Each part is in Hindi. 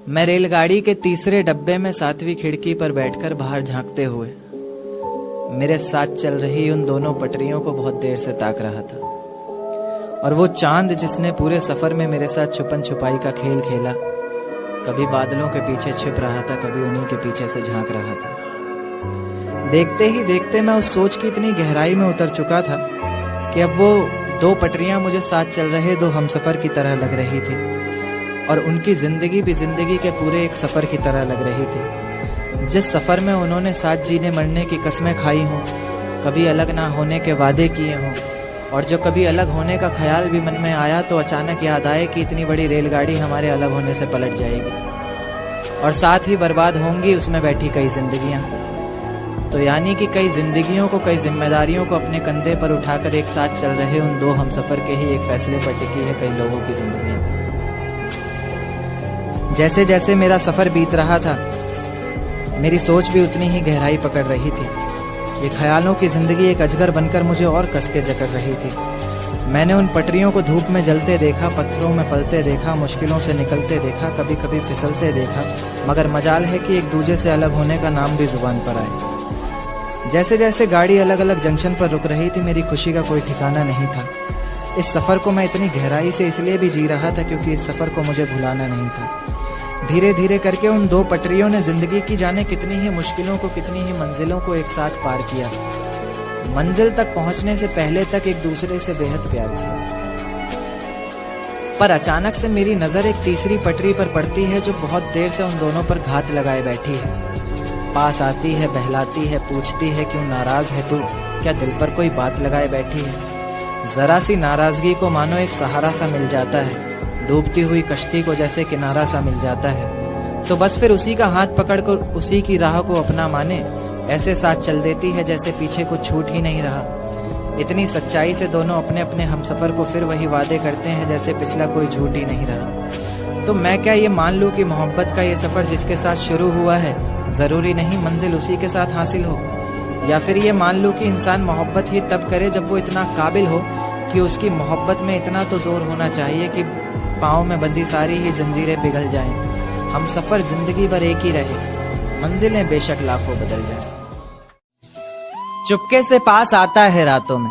मैं रेलगाड़ी के तीसरे डब्बे में 7वीं खिड़की पर बैठकर बाहर झांकते हुए मेरे साथ चल रही उन दोनों पटरियों को बहुत देर से ताक रहा था। और वो चांद जिसने पूरे सफर में मेरे साथ छुपन छुपाई का खेल खेला, कभी बादलों के पीछे छिप रहा था, कभी उन्हीं के पीछे से झांक रहा था। देखते ही देखते मैं उस सोच की इतनी गहराई में उतर चुका था कि अब वो दो पटरियां मुझे साथ चल रहे दो हमसफर की तरह लग रही थी, और उनकी जिंदगी भी जिंदगी के पूरे एक सफर की तरह लग रही थी। जिस सफर में उन्होंने साथ जीने मरने की कस्में खाई हों, कभी अलग ना होने के वादे किए हों, और जो कभी अलग होने का ख्याल भी मन में आया तो अचानक याद आए कि इतनी बड़ी रेलगाड़ी हमारे अलग होने से पलट जाएगी और साथ ही बर्बाद होंगी उसमें बैठी कई जिंदगियां। तो यानी कि कई जिंदगियों को, कई जिम्मेदारियों को अपने कंधे पर उठाकर एक साथ चल रहे उन दो हमसफर के ही एक फैसले पर टिकी है कई लोगों की जिंदगियां। जैसे जैसे मेरा सफर बीत रहा था, मेरी सोच भी उतनी ही गहराई पकड़ रही थी। ये ख्यालों की जिंदगी एक अजगर बनकर मुझे और कस के जकड़ रही थी। मैंने उन पटरियों को धूप में जलते देखा, पत्थरों में पलते देखा, मुश्किलों से निकलते देखा, कभी कभी फिसलते देखा, मगर मजाल है कि एक दूजे से अलग होने का नाम भी जुबान पर आए। जैसे जैसे गाड़ी अलग अलग जंक्शन पर रुक रही थी, मेरी खुशी का कोई ठिकाना नहीं था। इस सफ़र को मैं इतनी गहराई से इसलिए भी जी रहा था क्योंकि इस सफ़र को मुझे भुलाना नहीं था। धीरे धीरे करके उन दो पटरियों ने जिंदगी की जाने कितनी ही मुश्किलों को, कितनी ही मंजिलों को एक साथ पार किया। मंजिल तक पहुंचने से पहले तक एक दूसरे से बेहद प्यार किया। पर अचानक से मेरी नजर एक तीसरी पटरी पर पड़ती है जो बहुत देर से उन दोनों पर घात लगाए बैठी है। पास आती है, बहलाती है, पूछती है क्यों नाराज है तू, क्या दिल पर कोई बात लगाए बैठी है। जरा सी नाराजगी को मानो एक सहारा सा मिल जाता है, डूबती हुई कश्ती को जैसे किनारा सा मिल जाता है। तो बस फिर उसी का हाथ पकड़कर उसी की राह को अपना माने, ऐसे साथ चल देती है जैसे पीछे कुछ छूट ही नहीं रहा। इतनी सच्चाई से दोनों अपने अपने हमसफर को फिर वही वादे करते हैं जैसे पिछला कोई झूठ ही नहीं रहा। तो मैं क्या ये मान लूं कि मोहब्बत का ये सफर जिसके साथ शुरू हुआ है जरूरी नहीं मंजिल उसी के साथ हासिल हो, या फिर ये मान लूं कि इंसान मोहब्बत ही तब करे जब वो इतना काबिल हो कि उसकी मोहब्बत में इतना तो जोर होना चाहिए कि पाँव में बंधी सारी ही जंजीरें पिघल जाएं। हम सफर जिंदगी भर एक ही रहे, मंजिलें बेशक लाखों बदल जाएं। चुपके से पास आता है रातों में,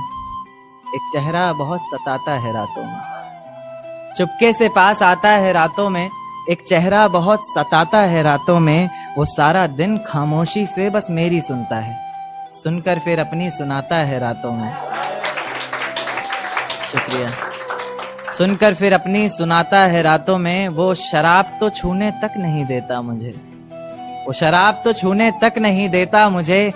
एक चेहरा बहुत सताता है रातों में। चुपके से पास आता है रातों में, एक चेहरा बहुत सताता है रातों में। वो सारा दिन खामोशी से बस मेरी सुनता है, सुनकर फिर अपनी सुनाता है रातों में। शुक्रिया। सुनकर फिर अपनी सुनाता है रातों में। वो शराब तो छूने तक नहीं देता मुझे, वो शराब तो छूने तक नहीं देता मुझे।